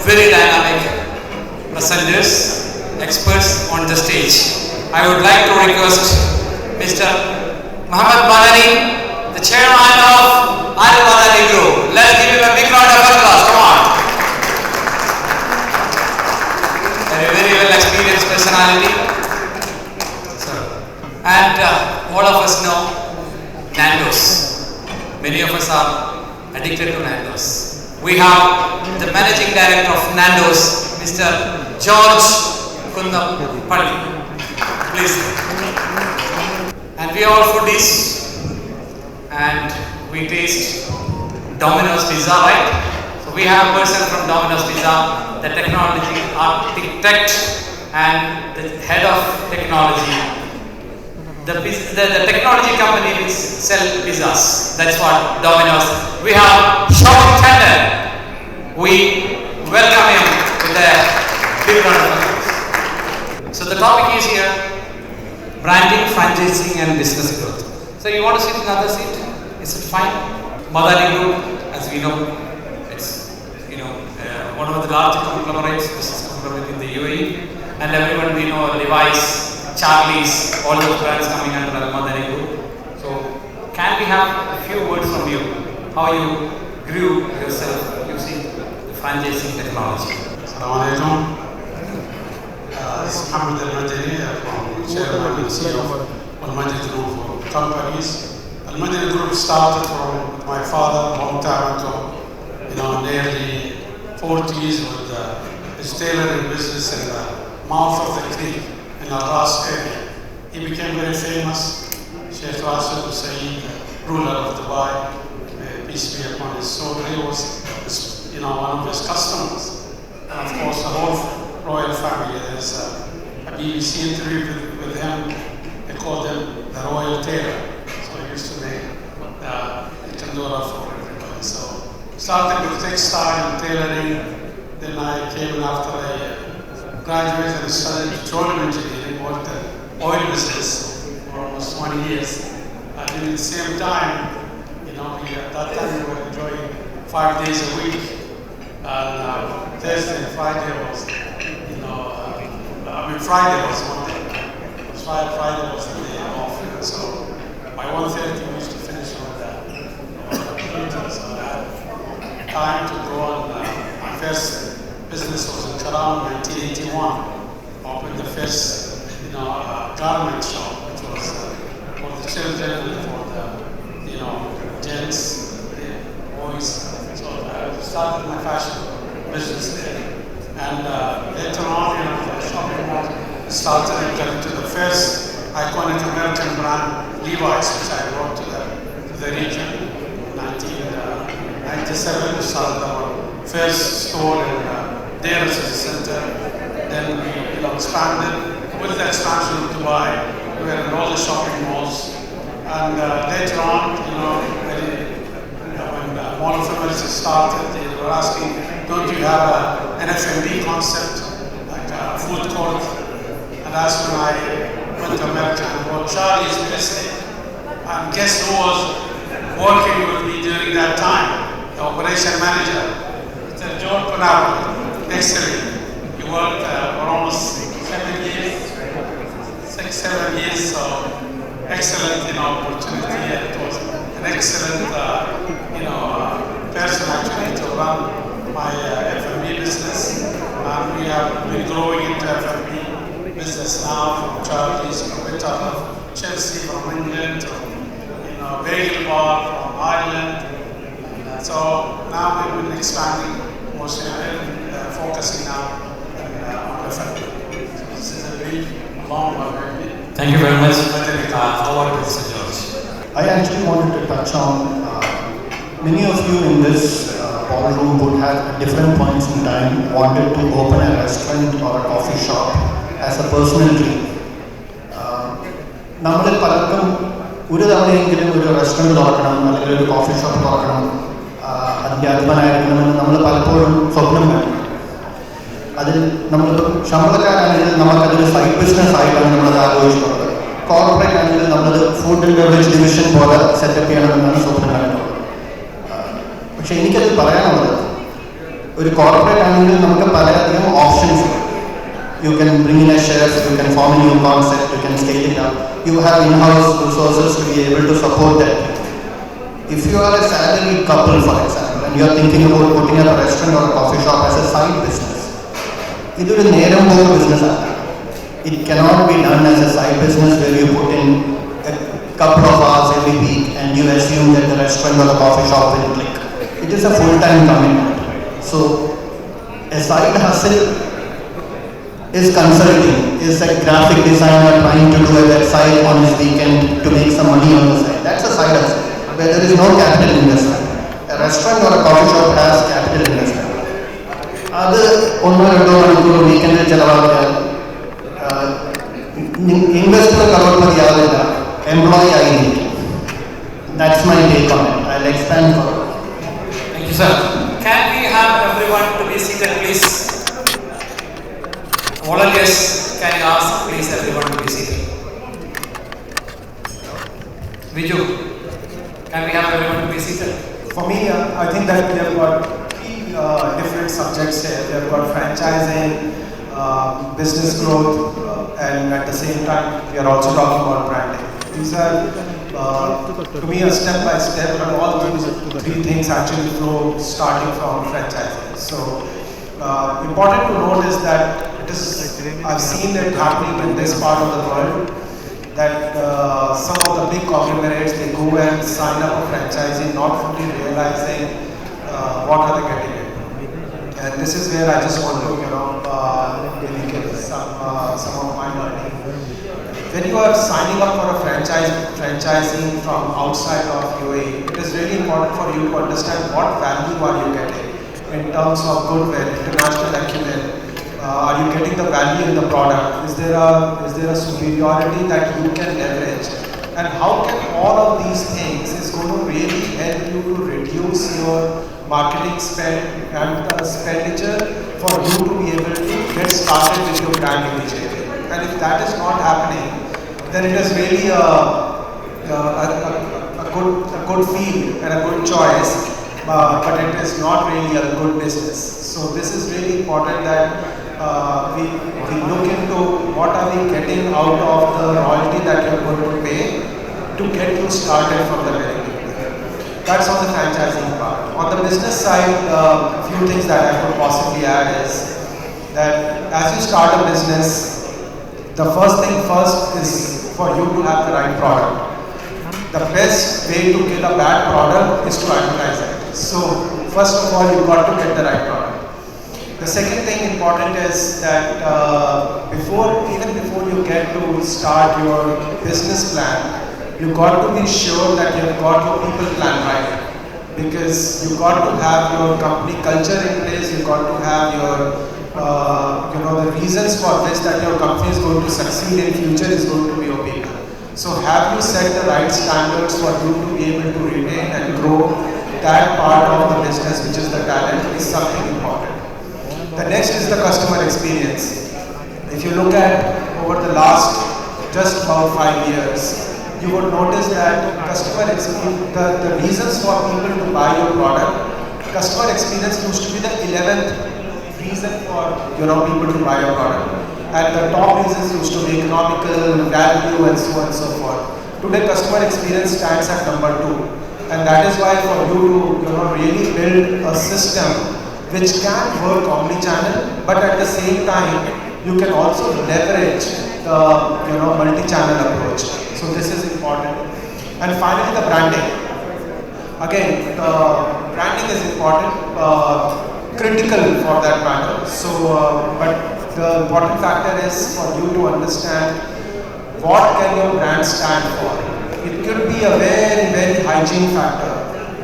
very dynamic presenters, experts on the stage. I would like to request Mr. Muhammad Madani, the chairman of Al Madani Group. Let's give him a big round of applause. Come on. A very well experienced personality. And all of us know Nando's. Many of us are addicted to Nando's. We have the managing director of Nando's, Mr. George Kundapalli. Please. And we are all foodies and we taste Domino's Pizza, right? So we have a person from Domino's Pizza, the technology architect and the head of technology. The technology company which sell pizzas. That's what Domino's. We have Sean Tender. We welcome him with a big round of applause. So the topic is here, branding, franchising and business growth. So you want to sit in another seat? Is it fine? Madani Group, as we know, it's one of the largest conglomerates, business conglomerate in the UAE, and everyone we know Levi's, Charlie's, all those brands coming under the Madani Group. So, can we have a few words from you? How you grew yourself using the franchising technology? Assalamu alaikum. This is Muhammad Al-Madani, chairman and CEO of Al-Madani Group of companies. Al-Madani Group started from my father a long time ago, in the early 40s with his tailoring business in the mouth of the creek in Al Ras area. He became very famous. Sheikh Rasul Hussain, ruler of Dubai, peace be upon his soul, he was one of his customers. And of course the whole royal family. There's a BBC interview with him. They called him the royal tailor. So he used to make the tandoora for everybody. So started with textile and tailoring. Then I came in after I graduated and studied petroleum engineering, worked in oil business for almost 20 years. And at the same time, at that time we were enjoying 5 days a week. And Thursday and Friday was, Friday was one day. Friday was the day off. So by 1:30 we used to finish on that. So that time to go on. My first business was in Karam in 1981. Opened the first, garment shop, which was for the children and for the, gents, the boys. So I started my fashion business there. And later on, the shopping mall started getting to the first iconic American brand, Levi's, which I brought to the region. In 1997, we started our first store in Deir Center. Then we expanded. With the expansion of Dubai, we were in all the shopping malls. And later on, when Mall of America started, they were asking, don't you have an F&B concept, like a food court? And that's when I went to America and brought Charlie's USA. And guess who was working with me during that time? The operation manager, Mr. George Kundapalli. Excellent. He worked for almost 7 years, 6-7 years, so excellent, opportunity. And it was an excellent, person actually to run my F&B business. And we have been growing into F&B business now from Charlie's, from Italy, Chelsea, from England, to Bagel Bar from Ireland. And so now we've been expanding, mostly focusing now on F&B. So this is a very long one. Thank you very much. How are you, Mr. George? I actually wanted to touch on many of you in this ballroom would have at different points in time wanted to open a restaurant or a coffee shop as a personal dream. നമ്മൾ പലർക്കും ഒരു തവണയെങ്കിലും ഒരു restaurant തുറക്കണം അല്ലെങ്കിൽ ഒരു coffee shop തുറക്കണം, അതിൻ്റെ അധിപനായിരിക്കണമെന്ന് നമ്മൾ പലപ്പോഴും സ്വപ്നം കാണും. അതിൽ നമ്മളിപ്പോൾ ശമ്പളക്കാരാണെങ്കിൽ നമുക്കതൊരു സൈഡ് ബിസിനസ് ആയിട്ടാണ് നമ്മളത് ആലോചിച്ചിട്ടുള്ളത്. കോർപ്പറേറ്റ് ആണെങ്കിൽ നമ്മളത് ഫുഡ് ആൻഡ് ബെവറേജ് ഡിവിഷൻ പോലെ സെറ്റപ്പ് ചെയ്യണമെന്നാണ് സ്വപ്നം കാണുന്നത്. പക്ഷെ എനിക്കത് പറയാനുള്ളത്, ഒരു കോർപ്പറേറ്റ് ആണെങ്കിൽ നമുക്ക് പലതരം ഓപ്ഷൻസ് ഉണ്ട്. You can bring in a chef, you can form a new concept, you can scale it up. You have in-house resources to be able to support that. If you are a salaried couple, for example, and you are thinking about putting up a restaurant or a coffee shop as a side business, it is a near-and-far business. It cannot be done as a side business where you put in a couple of hours every week and you assume that the restaurant or the coffee shop will click. It is a full-time commitment. So, a side hustle is consulting, is a graphic designer trying to do a website on his weekend to make some money on the side. That's a side hustle, where there is no capital investment. A restaurant or a coffee shop has capital investment. അത് ഒന്നോ രണ്ടോ മണിക്കൂർ വീക്കെൻഡിൽ ചിലവാക്കിയാൽ investor കവർമതിയാവില്ല, employee ആയിരിക്കും. That's my take on it. I'll expand further. Thank you, sir. Can we have everyone to be seated, please? Volunteers, can I ask please everyone to be seated? Viju, can we have everyone to be seated? For me, I think that we have got three different subjects here. We have got franchising, business growth, and at the same time, we are also talking about branding. These are, to me, a step by step, but all these three things actually flow starting from franchising. So, important to note is that I've seen it happening in this part of the world, that some of the big conglomerates, they go and sign up a franchising, not fully realizing what are they getting into. And this is where I just want to, really give some of my learning. When you are signing up for a franchising from outside of UAE, it is really important for you to understand what value are you getting in terms of goodwill, international acumen. Are you getting the value in the product? Is there a superiority that you can leverage? And how can all of these things is going to really help you to reduce your marketing spend and expenditure for you to be able to get started with your brand immediately? And if that is not happening, then it is really a good feel and a good choice, but it is not really a good business. So this is really important that we look into what are we getting out of the royalty that you are going to pay to get you started from the very beginning. That's on the franchising part. On the business side, a few things that I could possibly add is that as you start a business, the first thing first is for you to have the right product. The best way to get a bad product is to advertise it. So first of all, you've got to get the right product. The second thing important is that even before you get to start your business plan, you've got to be sure that you've got your people plan right. Because you've got to have your company culture in place, you've got to have your the reasons for which that your company is going to succeed in future is going to be your people. So have you set the right standards for you to be able to retain and grow that part of the business, which is the talent, is something important. The next is the customer experience. If you look at over the last just about 5 years, you would notice that the reasons for people to buy your product, customer experience used to be the 11th reason for people to buy your product. And the top reasons used to be economical, value, and so on and so forth. Today, customer experience stands at number 2. And that is why for you to really build a system which can work omni-channel, but at the same time, you can also leverage the multi-channel approach. So this is important. And finally, the branding. Again, the branding is important, critical for that matter. So, but the important factor is for you to understand what can your brand stand for. It could be a very, very hygiene factor,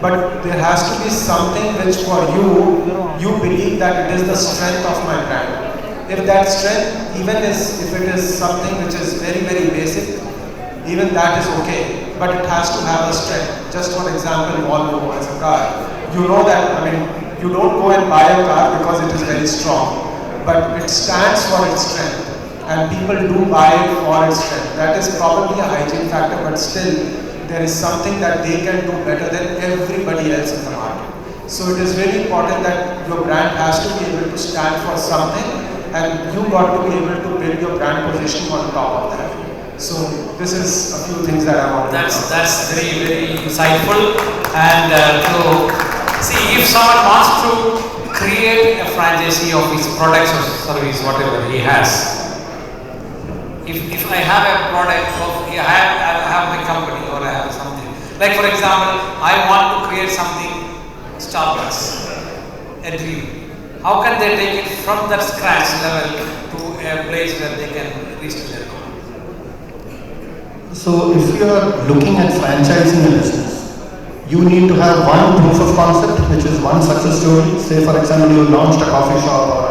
but there has to be something which for you believe that it is the strength of my brand. If that strength, even if it is something which is very, very basic, even that is okay, but it has to have a strength. Just for example, Volvo as a car. You know that, you don't go and buy a car because it is very strong, but it stands for its strength. And people do buy it for its strength. That is probably a hygiene factor, but still, there is something that they can do better than everybody else in the market. So it is very important that your brand has to be able to stand for something, and you got to be able to build your brand positioning on top of that. So this is a few things that I want to That's very, very insightful. And to see, if someone wants to create a franchisee of his products or service, whatever he has, if I have a product of, I have my company or I have something, like for example, I want to create something, Starbucks, a dream. How can they take it from that scratch level to a place where they can reach to their goal? So if you are looking at franchising a business, you need to have one proof of concept, which is one success story. Say for example, you launched a coffee shop or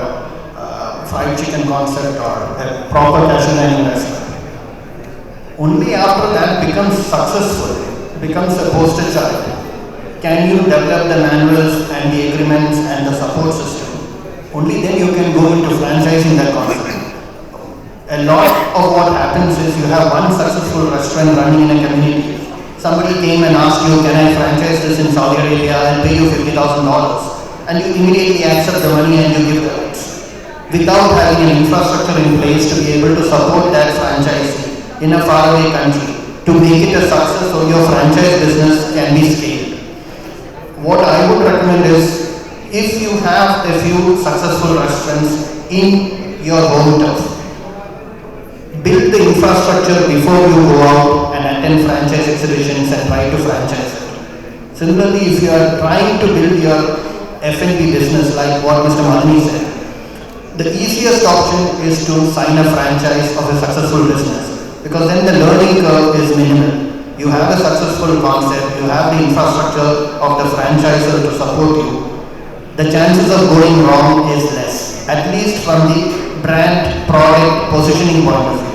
a fried chicken concept or a proper casual dining restaurant. Only after that becomes successful, becomes a poster child, can you develop the manuals and the agreements and the support system. Only then you can go into franchising that concept. A lot of what happens is you have one successful restaurant running in a community. Somebody came and asked you, can I franchise this in Saudi Arabia? I'll pay you $50,000. And you immediately accept the money and you give the rights. Without having an infrastructure in place to be able to support that franchisee in a faraway country, to make it a success so your franchise business can be scaled. What I would recommend is, if you have a few successful restaurants in your home turf, build the infrastructure before you go out and attend franchise exhibitions and try to franchise it. Similarly, if you are trying to build your F&B business like what Mr. Malini said, the easiest option is to sign a franchise of a successful business, because then the learning curve is minimal. You have a successful concept, you have the infrastructure of the franchisor to support you. The chances of going wrong is less, at least from the brand, product, positioning point of view.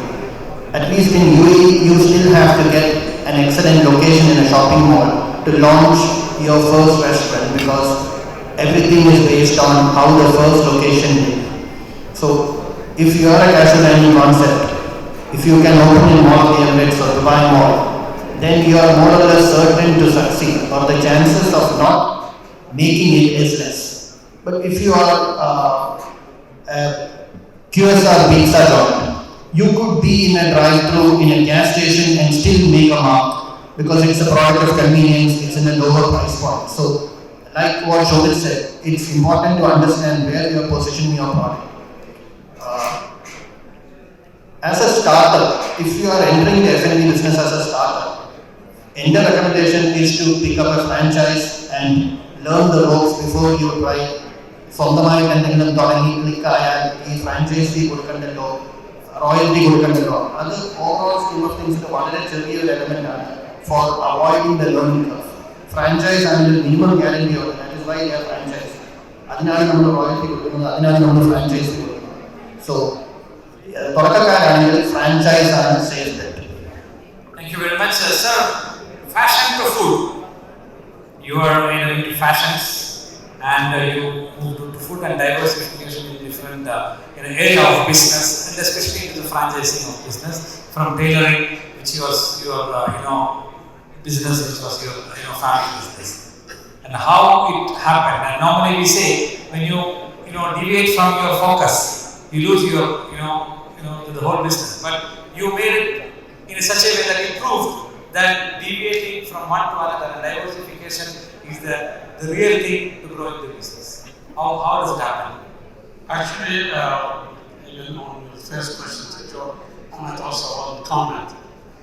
At least in UAE, you still have to get an excellent location in a shopping mall to launch your first restaurant, because everything is based on how the first location is. So, if you are a casual dining concept, if you can open in Mall of the Emirates or Dubai Mall, then you are more or less certain to succeed, or the chances of not making it is less. But if you are a QSR pizza joint, you could be in a drive-thru in a gas station and still make a mark, because it's a product of convenience, it's in a lower price point. So, like what Shobit said, it's important to understand where you are positioning your product. As a startup, if you are entering the F&B business as a startup, the recommendation is to pick up a franchise and learn the ropes before you try. സ്വന്തമായിട്ട് എന്തെങ്കിലും തുടങ്ങി ക്ലിക്കായാൽ ഈ franchise കൊടുക്കേണ്ടല്ലോ, royalty കൊടുക്കേണ്ടല്ലോ, അത് overall scheme of തിങ്സിൽ വളരെ ചെറിയൊരു element ആണ് for avoiding the learning curve. Franchise ആണെങ്കിൽ minimum guarantee ഉണ്ട്, that is why they are franchise. അതിനാണ് നമ്മൾ റോയൽറ്റി കൊടുക്കുന്നത്, അതിനാണ് നമ്മൾ ഫ്രാഞ്ചൈസി കൊടുക്കുന്നത്. സോ തുടക്കക്കാരാണെങ്കിൽ ഫ്രാഞ്ചൈസ് ആണ് safe bet. Thank you very much, sir. Fashion to food. You are into fashions, and you moved to food and diversification in different area of business, and especially into the franchising of business, from tailoring, which was your business, which was your family business, and how it happened. And normally we say, when you deviate from your focus, you lose your the whole business. But you made it in such a way that you proved that deviating from one to another and diversification is the real thing to grow in the business. How does it happen? Actually, even on your first question to Joe, I might also want to comment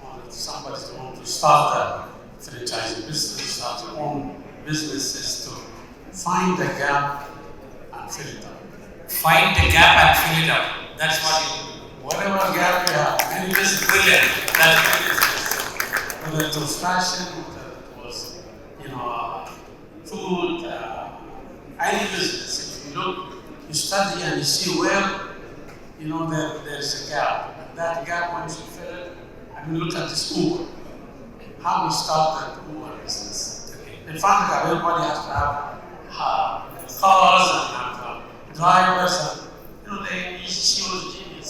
on if somebody wants to start a franchising business, start your own business, is to find the gap and fill it up. Find the gap and fill it up. That's what you do. Whatever gap you have, any business, Brilliant. That's whether it was fashion, whether it was, food, any business. If you look, you study and you see where, there's a gap. And that gap, once you fill it, look at this Uber. How we started Uber business. In fact, everybody has to have cars and have drivers, and she was a genius.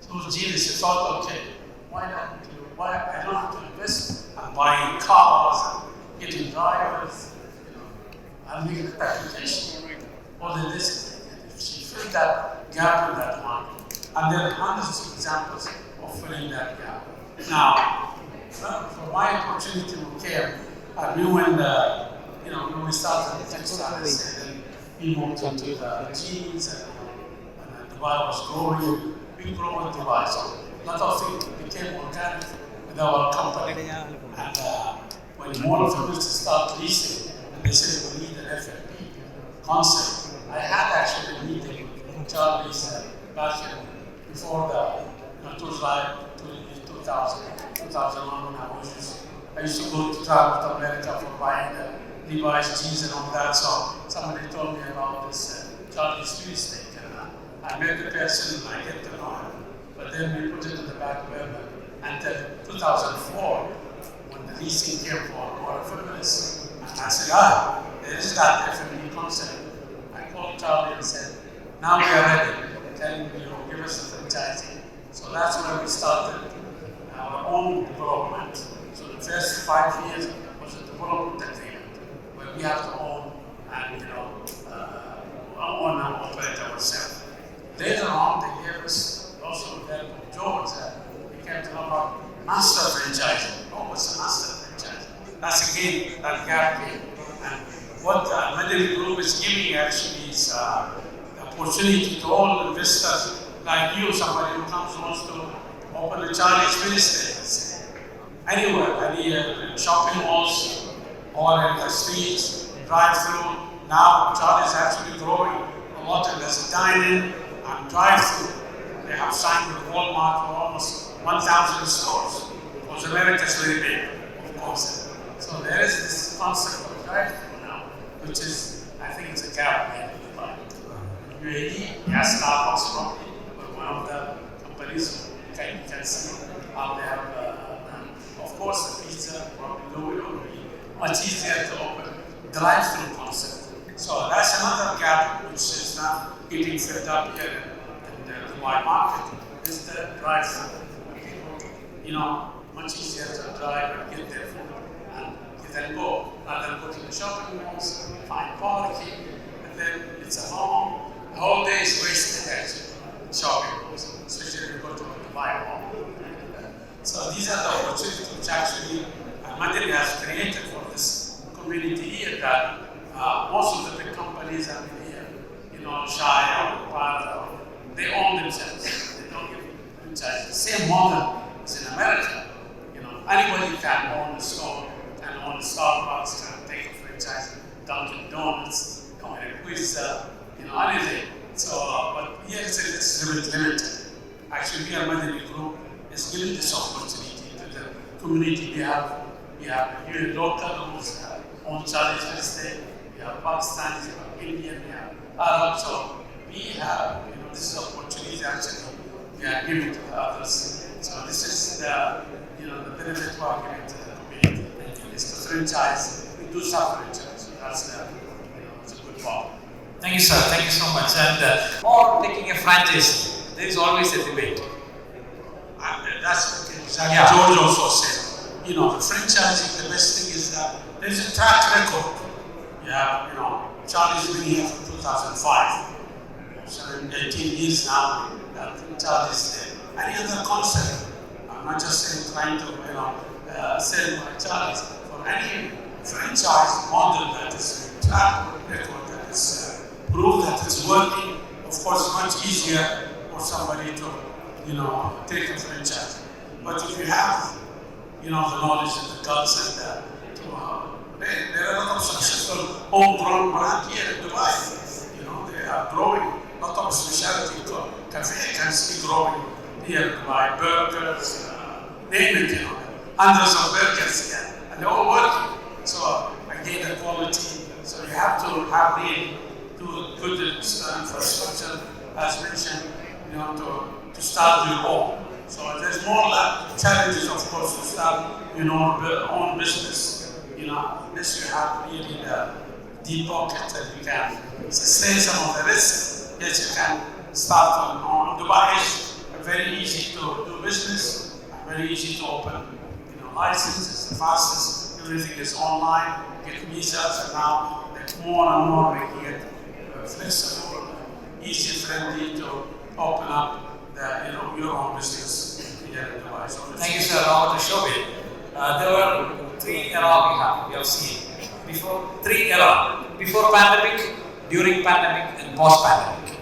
She was a genius. She thought, okay, why I don't have to invest and buying cars and getting drivers. and make an application. All the this, she filled that gap in that market. And there are hundreds of examples of filling that gap. Now, for my opportunity came, I knew when we started the textiles, and then we moved into the jeans, and Dubai was growing. We grew in Dubai, so a lot of things became organic with our company. And when more of them start leasing, and they said we need an F&B concept, I had actually a meeting with Charlie's back before it was like 2001 when I used to go to travel to America for buying the Levi's jeans and all that. So somebody told me about this Charlie's real estate, and I met the person and I get to know him. But then we put it in the back burner until 2004 when the leasing came for more feminists. And I said, there is that F&B concept. I called Charlie and said, now we are ready. Can you give us the franchising? So that's where we started our own development. So the first 5 years was a development agreement where we have to own and own and operate ourselves. Later on, they gave us also the help of George. We came to know about master franchising. What was a master franchising? That's again that gap came. And what the Madani Group is giving actually is the opportunity to all investors like you, somebody who comes wants to open a Charlie's real estate. Anywhere, any shopping malls or in the streets, drive-through. Now Charlie's actually growing a lot and there's a dine-in and drive-through. They have signed with Walmart for almost 1,000 stores. Because America is very big, of course. So there is this concept of drive-through now, which is, I think it's a gap in Dubai. UAE, yes, Starbucks probably, but one of the companies you can see how they have, of course, the pizza probably will be much easier to open drive-through concept. So that's another gap which is not getting filled up here in the Dubai market, is the drive-through. People, much easier to drive and get their food and then go, rather than go to the shopping malls, find parking, and then it's a the whole day is wasted actually, shopping malls, especially if you go to Dubai mall. So these are the opportunities which actually Madani has created for this community here that most of the big companies are here, Shire or Prada, they own themselves. They don't give franchise. The same model as in America. Anybody can own a store, can own Starbucks, can take a franchise, Dunkin' Donuts, Pizza, anything. So, but here it's limited. Actually, we are Madani Group is giving this opportunity to the community. We have here local who's own Charlie's real estate. We have Pakistanis, we have Indian, we have Arab. So we have this opportunity actually we are giving to the others. So this is the benefit we are giving to the community is to franchise. We do some franchise. So that's it's a good part. Thank you, sir. Thank you so much. And or taking a franchise, there is always a debate. And that's what exactly George also said. The franchising, the best thing is that there's a track record. Charlie's been here from 2005. 18 years now that Charlie's there. Any other concept, I'm not just saying trying to sell my Charlie's. For any franchise model that is track record, that is proof that it's working, of course much easier for somebody to take a franchise. But if you have the knowledge and the guts and there are a lot of successful homegrown brands here in Dubai. They are growing. A lot of specialty cafe can see growing here in Dubai. Burgers, name it, hundreds of burgers here, and they're all working. So again, the quality. So you have to have really good infrastructure, as mentioned, to start your own. So there's more challenges, of course, to start your own business. Unless you have really the deep pocket that you can sustain some of the risks. Yes, you can start on Dubai is very easy to do business, very easy to open. License is the fastest. Everything is online. Get visas, and now they more and more making it flexible, easy, friendly to open up your own business here in Dubai. So Thank you, sir. Now to show it. There were three eras we have seen. Before pandemic, during pandemic, and post pandemic.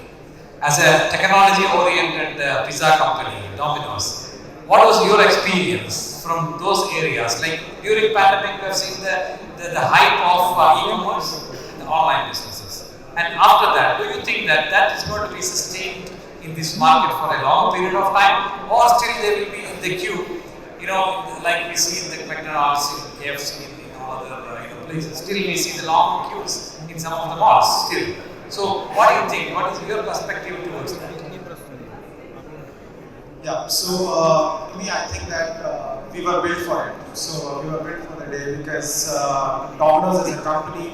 As a technology-oriented pizza company, Domino's, what was your experience from those areas? Like during pandemic, we have seen the hype of e-commerce and the online businesses. And after that, do you think that is going to be sustained in this market for a long period of time, or still they will be in the queue? Like we see in the McDonald's, in KFC, in other places. Still, we see the long queues in some of the malls. Still. So, what do you think? What is your perspective towards that? Yeah, so to me, I think that we were built for it. So we were built for the day because Domino's is a company,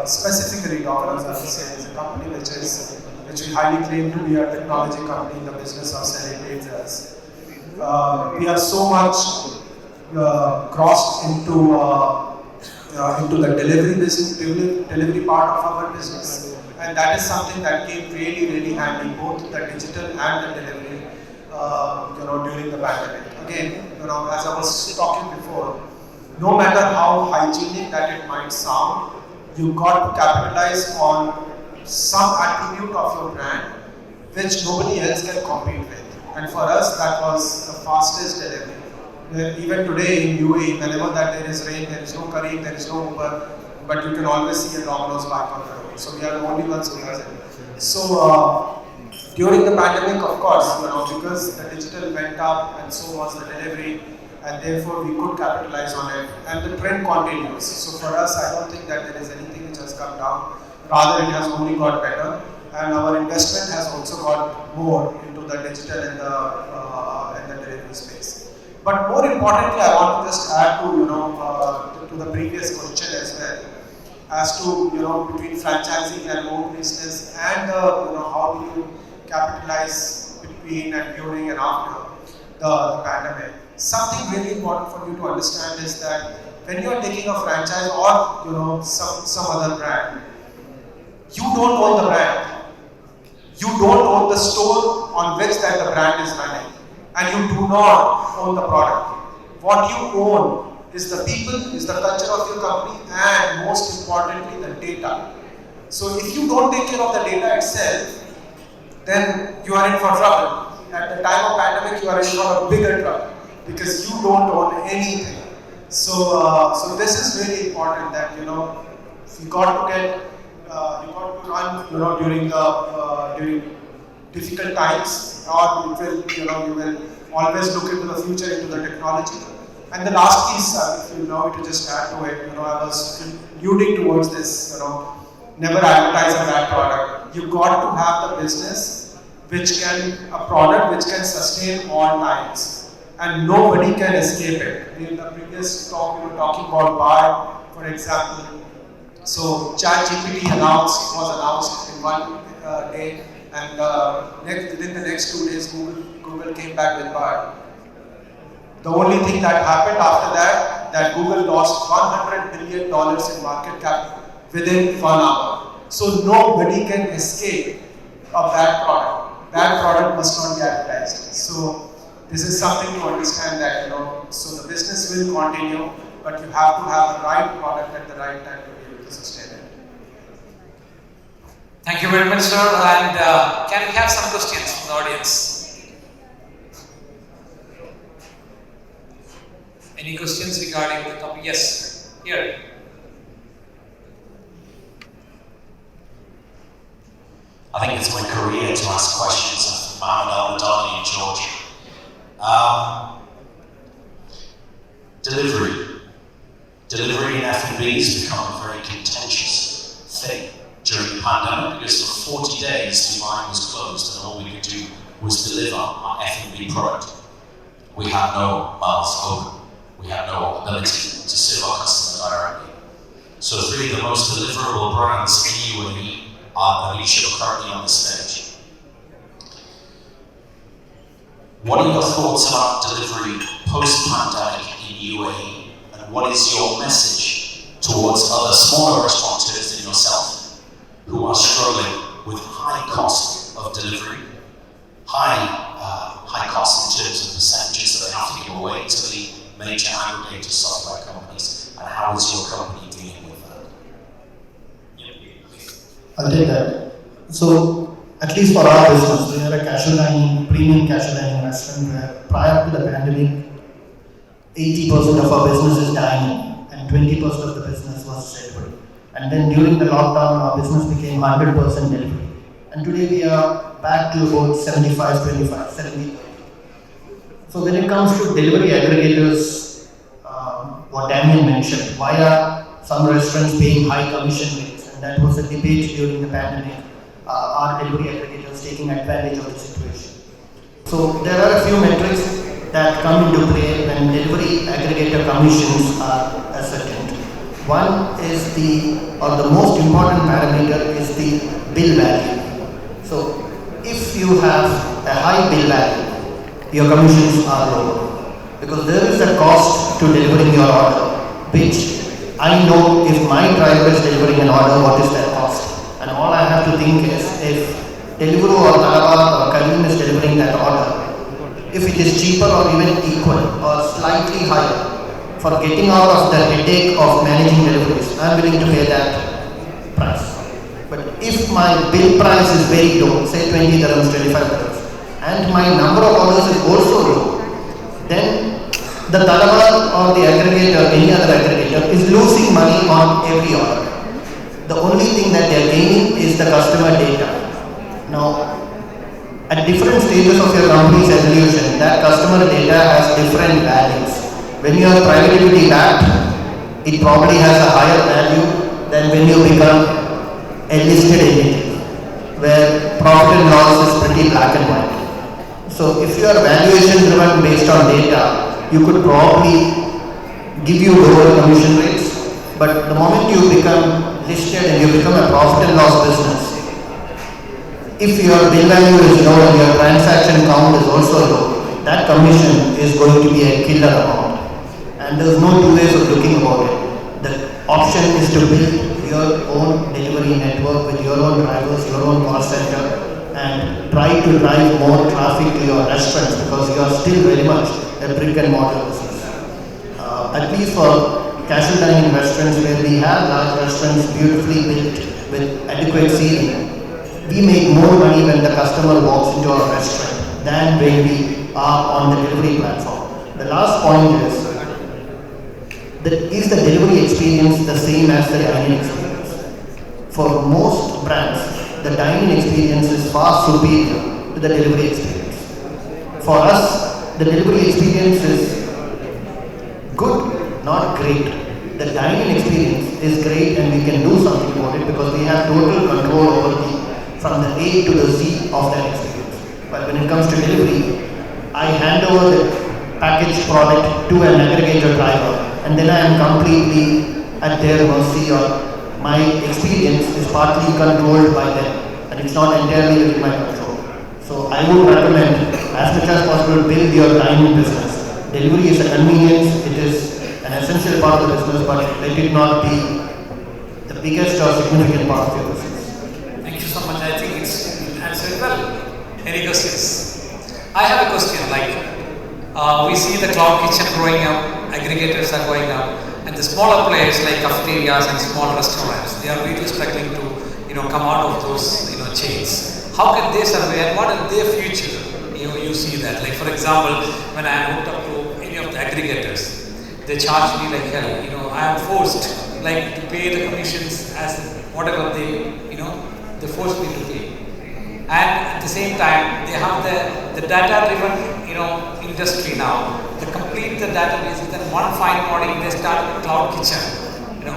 specifically Domino's, I would say, is a company which we highly claim to be a technology company in the business of selling pizzas. We are so much crossed into the delivery business, delivery part of our business. And that is something that came really, really handy, both the digital and the delivery, during the pandemic. Again, as I was talking before, no matter how hygienic that it might sound, you got to capitalize on some attribute of your brand, which nobody else can compete with. And for us, that was the fastest delivery. Even today in UAE, whenever that there is rain, there is no Careem, there is no Uber, but you can always see a Domino's back on the road. So we are the only ones who does it. So during the pandemic, of course, because the digital went up and so was the delivery, and therefore we could capitalize on it, and the trend continues. So for us, I don't think that there is anything which has come down. Rather, it has only got better, and our investment has also got more into the digital and the delivery space. But more importantly, I want to just add to the previous question as well, as to between franchising and own business, and how do you capitalize between and during and after the pandemic. Something really important for you to understand is that when you are taking a franchise or some other brand, you don't own the brand. You don't own the store on which that the brand is running, and you do not own the product. What you own is the people, is the culture of your company, and most importantly, the data. So if you don't take care of the data itself, then you are in for trouble. At the time of pandemic, you are in for a bigger trouble because you don't own anything. So this is really important that you got to get you got to run during difficult times, or you will always look into the future, into the technology. And the last piece, if you allow me to just add to it, I was alluding towards this, never advertise a bad product. You got to have the business a product which can sustain all times, and nobody can escape it. In the previous talk, we were talking about buy, for example. So ChatGPT was announced in one day, and within the next 2 days, Google came back with Bard. The only thing that happened after that Google lost $100 billion in market cap within 1 hour. So nobody can escape a bad product. Bad product must not be advertised. So this is something to understand that, so the business will continue, but you have to have the right product at the right time to be able to sustain it. Thank you very much, sir. And can we have some questions from the audience? Any questions regarding the topic? Yes, here. I think it's my career to ask questions of Mohammed Al-Madani in Georgia. Delivery in F&B has become a very contentious thing during the pandemic because for 40 days Dubai was closed and all we could do was deliver our F&B product. We had no mouths open. We have no ability to serve our customer directly. So 3 of the most deliverable brands in UAE are the leadership currently on the stage. What are your thoughts about delivery post-pandemic in UAE, and what is your message towards other smaller restaurateurs in yourself who are struggling with high cost of delivery, high cost in terms of percentages that they have to give away to the major aggregator software companies, and how is your company dealing with that? I'll take that. So, at least for our business, we are a casual dining, premium casual dining restaurant where prior to the pandemic, 80% of our business is dining and 20% of the business was delivery. And then during the lockdown, our business became 100% delivery. And today we are back to about 75-25, 70. So when it comes to delivery aggregators, what Damien mentioned, why are some restaurants paying high commission rates? And that was a debate during the pandemic. Are delivery aggregators taking advantage of the situation? So there are a few metrics that come into play when delivery aggregator commissions are ascertained. One is the most important parameter is the bill value. So if you have a high bill value, your commissions are lower, because there is a cost to delivering your order, which I know if my driver is delivering an order, what is that cost? And all I have to think is, if Deliveroo or Talabat or Kareem is delivering that order, if it is cheaper or even equal or slightly higher, for getting out of the headache of managing deliveries, I am willing to pay that price. But if my bill price is very low, say 20 dirhams, 25 dirhams, and my number of orders is also low, then the Talabat or the aggregator, any other aggregator, is losing money on every order. The only thing that they are gaining is the customer data. Now, at different stages of your company's evolution, that customer data has different values. When you are private equity backed, it probably has a higher value than when you become a listed entity, where profit and loss is pretty black and white. So if you are valuation driven based on data, you could probably give you lower commission rates, but the moment you become listed and you become a profit and loss business, if your bill value is low and your transaction count is also low, that commission is going to be a killer amount. And there's no two ways of looking about it. The option is to build your own delivery network with your own drivers, your own call center, and try to drive more traffic to your restaurants, because you are still very much a brick and mortar business. At least for casual dining restaurants where we have large restaurants beautifully built with adequate seating, we make more money when the customer walks into our restaurant than when we are on the delivery platform. The last point is the delivery experience the same as the dining experience? For most brands, the dining experience is far superior to the delivery experience. For us, the delivery experience is good, not great. The dining experience is great and we can do something about it because we have total control over from the A to the Z of that experience. But when it comes to delivery, I hand over the packaged product to an aggregator driver, and then I am completely at their mercy, or my experience is partly controlled by them and it's not entirely within my control. So I would recommend as much as possible build your dining business. Delivery is a convenience, it is an essential part of the business, but let it not be the biggest or significant part of your business. Thank you so much. I think it's answered well. Any questions? I have a question. We see the cloud kitchen growing up, aggregators are going up, and the smaller players like cafeterias and small restaurants, they are really struggling to come out of those chains. How can they survive? What is their future? You see that. Like for example, when I am hooked up to any of the aggregators, they charge me like hell. I am forced to pay the commissions as whatever they force me to pay. And at the same time, they have the data-driven, industry now. They complete the database, and then one fine morning they start a cloud kitchen,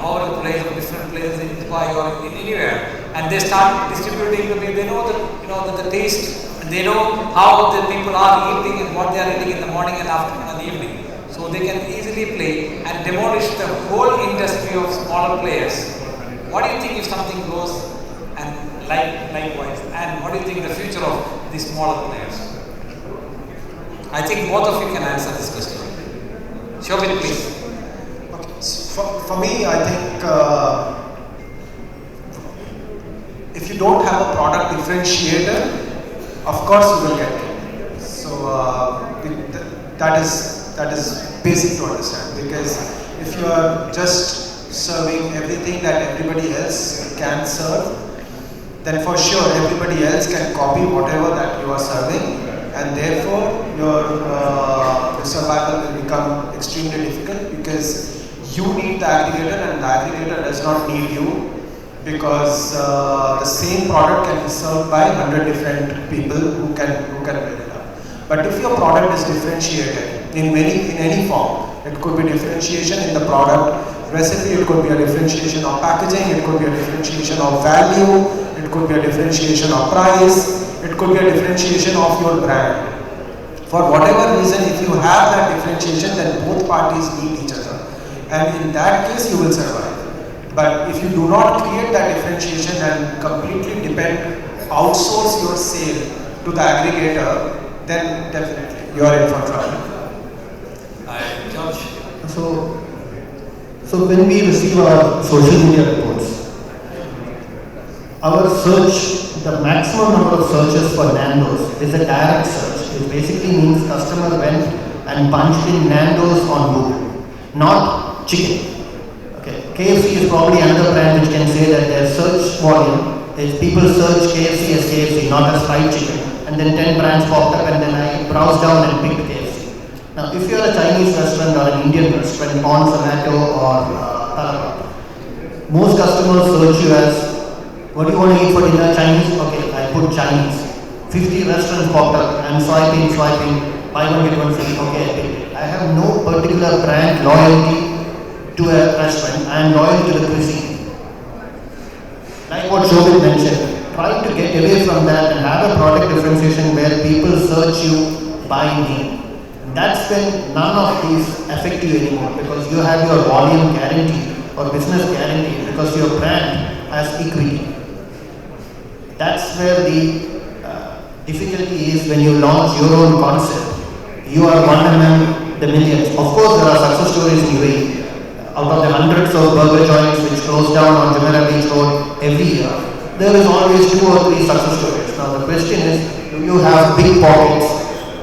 all the place, different places in Dubai or in anywhere, and they start distributing the way they know the taste, and they know how the people are eating and what they are eating in the morning and afternoon and evening. So they can easily play and demolish the whole industry of smaller players. What do you think if something goes and likewise? And what do you think the future of these smaller players? I think both of you can answer this question. Shobit, please. Okay. For me, I think if you don't have a product differentiator, of course you will get killed. So that is basic to understand, because if you are just serving everything that everybody else can serve, then for sure everybody else can copy whatever that you are serving, and therefore your survival will become extremely difficult, because you need the aggregator and the aggregator does not need you, because the same product can be served by 100 different people who can build it up. But if your product is differentiated in any form, it could be differentiation in the product recipe, it could be a differentiation of packaging, it could be a differentiation of value, it could be a differentiation of price, it could be a differentiation of your brand. For whatever reason, if you have that differentiation, then both parties need each other. And in that case, you will survive. But if you do not create that differentiation and completely outsource your sale to the aggregator, then definitely you are in for trouble. George? So when we receive our social media reports, our search, the maximum number of searches for Nando's is a direct search. It basically means customer went and punched in Nando's on Google, not chicken. Okay. KFC is probably another brand which can say that their search volume is people search KFC as KFC, not as fried chicken, and then 10 brands popped up and then I browsed down and picked KFC. Now, if you are a Chinese restaurant or an Indian restaurant on Zomato or Talabat, most customers search you as, what do you want to eat for dinner? Chinese? Okay, I put Chinese. 50 restaurants popped up, I'm swiping, buy one get one free, okay, I picked it. I have no particular brand loyalty to a restaurant, I am loyal to the cuisine. Like what Shobit mentioned, try to get away from that and have a product differentiation where people search you by name. That's when none of these affect you anymore, because you have your volume guarantee or business guarantee, because your brand has equity. That's where the difficulty is when you launch your own concept. You are one among the millions. Of course, there are success stories in UAE. Out of the hundreds of burger joints which close down on Jumeirah Beach Road every year, there is always 2 or 3 success stories. Now the question is, do you have big pockets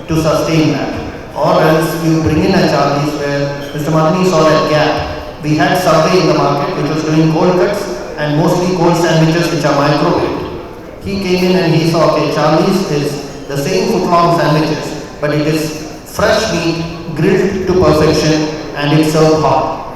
to sustain that? Or else you bring in a Charlie's where Mr. Madani saw that gap. We had Subway in the market which was doing cold cuts and mostly cold sandwiches which are microwaved. He came in and he saw, okay, Charlie's is the same foot-long sandwiches, but it is fresh meat, grilled to perfection, and it's served hot.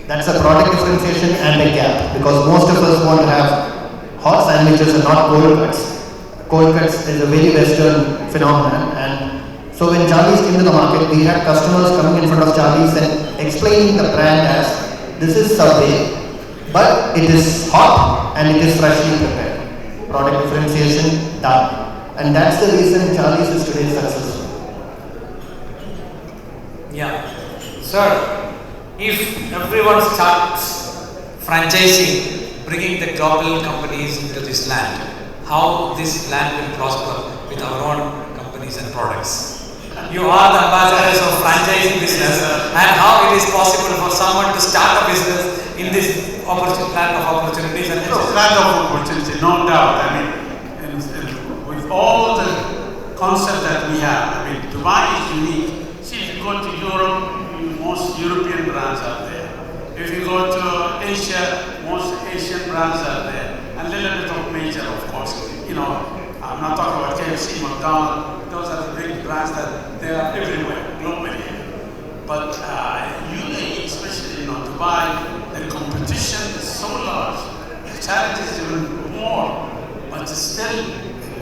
That's a product differentiation and a gap, because most of us want to have hot sandwiches and not cold cuts. Cold cuts is a very Western phenomenon, and so when Charlie's came to the market, we had customers coming in front of Charlie's and explaining the brand as, this is Subway, but it is hot and it is freshly prepared. Product differentiation, done. And that's the reason Charlie's is today successful. Yeah. Sir, if everyone starts franchising, bringing the global companies into this land, how this land will prosper with our own companies and products? You are the ambassadors of franchising business, and how it is possible for someone to start a business in this land of opportunities and land of opportunity, no doubt. I mean, with all the concept that we have, I mean, Dubai is unique. See, if you go to Europe, most European brands are there. If you go to Asia, most Asian brands are there. A little bit of major, of course. You know, I'm not talking about KFC, McDonald's. Those are the big brands that they are everywhere, globally. But UAE, especially Dubai, the competition is so large. The challenge is even more. But still,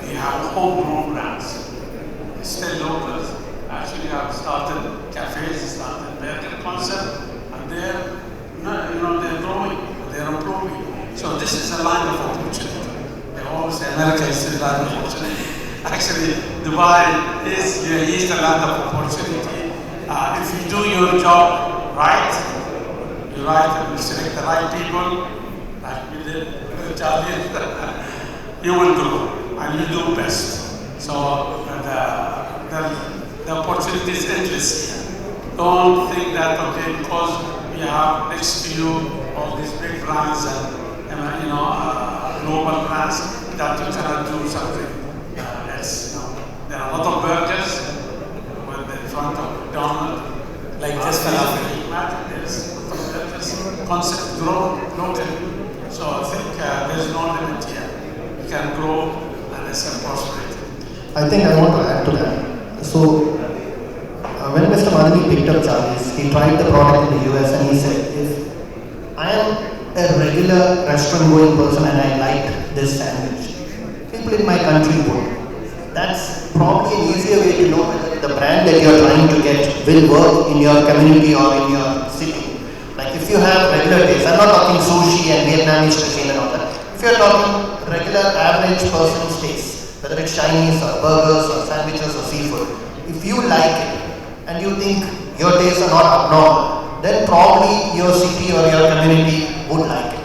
we have homegrown brands. Still locals. Actually, I've started cafes, started burger concept, and they're growing, they're improving. So this is a line of opportunity. They always say America is a land of opportunity. Actually, Dubai is the land of opportunity. If you do your job right, and you select the right people, like we did with Charlie, you will do, and you do best. So the opportunity is endless. Don't think that, okay, because we have next to you all these big brands and global brands that you cannot do something else. There are a lot of burgers in front of McDonald's. Like this falafel. Yes, concept grow locally. So I think there's no limit here. You can grow and it's a prosperity. I think I want to add to that. So, when Mr. Madani picked up Charlie's, he tried the product in the US and he said, if I am a regular restaurant going person and I like this sandwich, people in my country would. That's probably an easier way to know whether the brand that you're trying to get will work in your community or in your city. Like if you have regular taste, I'm not talking sushi and Vietnamese cuisine and all that. If you're talking regular average person's taste, whether it's Chinese or burgers or sandwiches or seafood, if you like it and you think your tastes are not abnormal, then probably your city or your community would like it.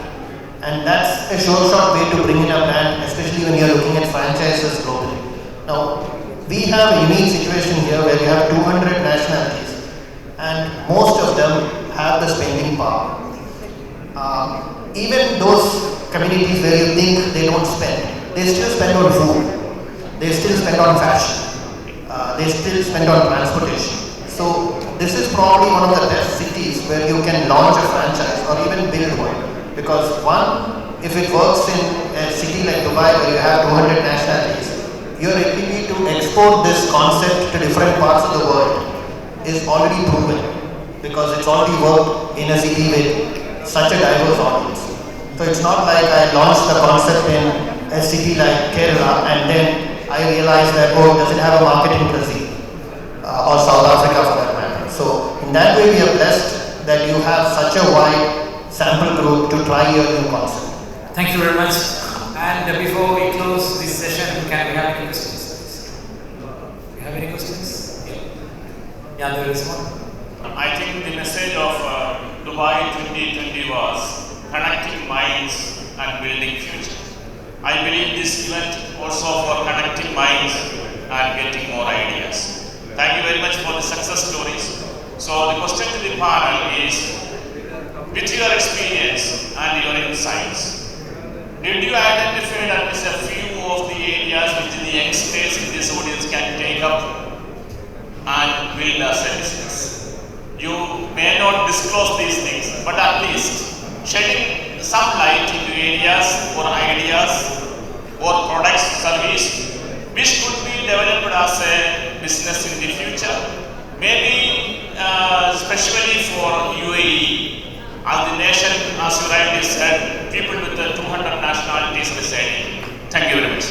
And that's a sure shot way to bring in a brand, especially when you're looking at franchises globally. Now, we have a unique situation here where we have 200 nationalities and most of them have the spending power. Even those communities where you think they don't spend, they still spend on food, they still spend on fashion, they still spend on transportation. So this is probably one of the best cities where you can launch a franchise or even build one. Because one, if it works in a city like Dubai where you have 200 nationalities, your ability to export this concept to different parts of the world is already proven because it's already worked in a city with such a diverse audience. So it's not like I launched the concept in a city like Kerala and then I realized that, oh, does it have a market in Brazil or South Africa for that matter. So in that way we are blessed that you have such a wide sample group to try your new concept. Thank you very much. And before we close this session, can we have any questions? Do you have any questions? Yeah, there is one. I think the message of Dubai 2020 was connecting minds and building future. I believe this event also for connecting minds and getting more ideas. Thank you very much for the success stories. So the question to the panel is, with your experience and your insights, did you identify at least a few of the areas which the youngsters in this audience can take up and build as a business? You may not disclose these things, but at least shedding some light into areas or ideas or products, service, which could be developed as a business in the future, maybe especially for UAE. As the nation, as you rightly said, people with the 200 nationalities residing. Thank you very much.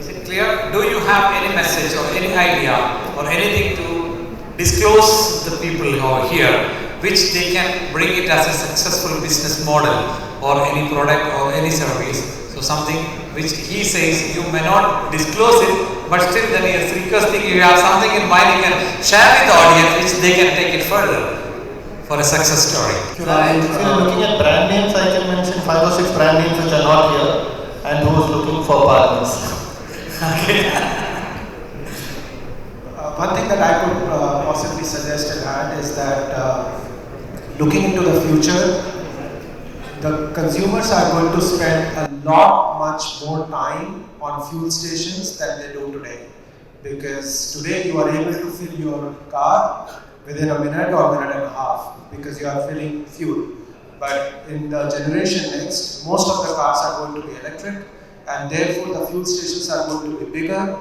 Is it clear? Do you have any message or any idea or anything to disclose the people who are here, which they can bring it as a successful business model or any product or any service? So something which he says you may not disclose it, but still then he is requesting you have something in mind you can share with the audience which they can take it further for a success story. If you're looking at brand names, I can mention 5 or 6 brand names which are not here and who's looking for partners. Okay. One thing that I could possibly suggest and add is that looking into the future, the consumers are going to spend a lot much more time on fuel stations than they do today. Because today you are able to fill your car within a minute or minute and a half because you are filling fuel. But in the generation next, most of the cars are going to be electric and therefore the fuel stations are going to be bigger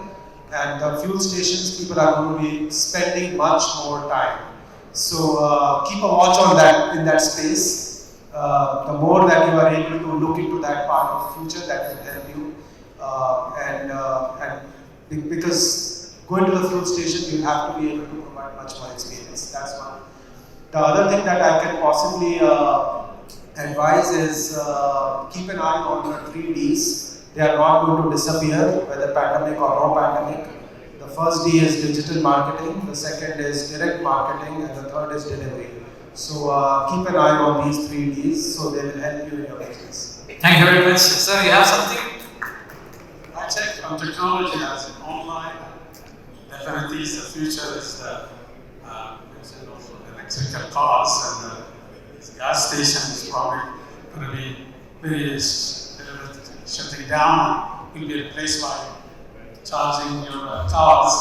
and the fuel stations people are going to be spending much more time. So keep a watch on that in that space. The more that you are able to look into that part of the future, that will help you. And because going to the fuel station, you have to be able to provide much more experience. That's one. The other thing that I can possibly advise is keep an eye on your 3Ds. They are not going to disappear, whether pandemic or no pandemic. The first D is digital marketing, the second is direct marketing, and the third is delivery. So keep an eye on these 3Ds so they will help you in your business. Thank you very much. Sir, you have something? I check on technology as in online. Definitely the future is the electrical cars and the gas station is probably going to be very shutting down, will be replaced by charging your cars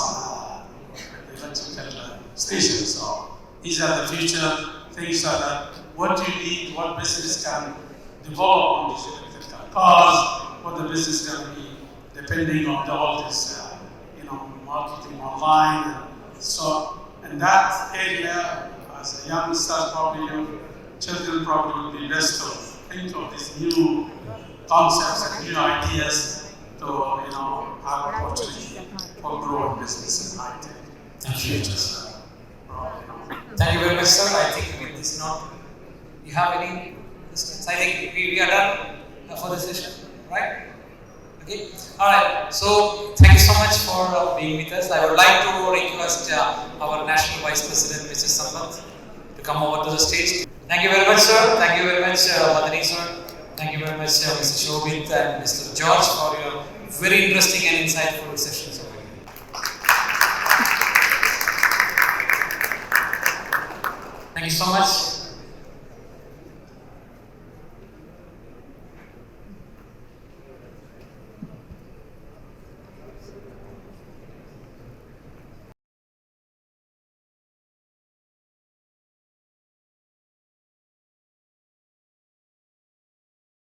at the electrical stations. So these are the future things that what you need, what business can develop on these electrical cars, what the business can be depending on all this, marketing online. And so in that area, as a youngster, probably your children probably would be best to think of these new concepts and new ideas to have opportunity for growing business in high tech. Thank you. Thank you very much, sir. I think with this note, you have any questions? I think we are done for the session, right? Okay. All right. So thank you so much for being with us. I would like to request our National Vice President, Mr. Sampath, to come over to the stage. Thank you very much, sir. Thank you very much, Madani, sir. Thank you very much, Mr. Shobit and Mr. George, for your very interesting and insightful sessions over here. Thank you so much.